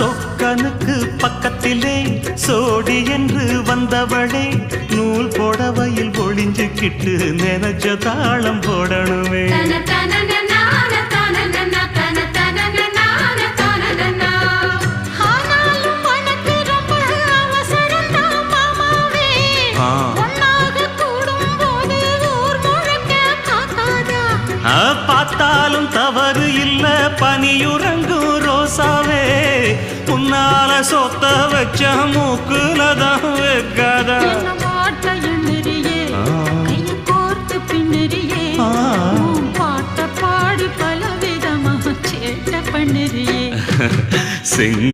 சொக்கனுக்கு பக்கத்திலே சோடி என்று வந்தவளே நூல் புடவையில் ஒளிஞ்சுக்கிட்டு நினைச்ச தாளம் போடணுமே. பார்த்தாலும் தவறு இல்ல பனியுறங்கும் ரோசாவே உன்னால சொத்த வச்ச மூக்குலதான் வைக்காதா. பாட்ட பாடி பல விதமா சேட்ட பண்ணுறியே.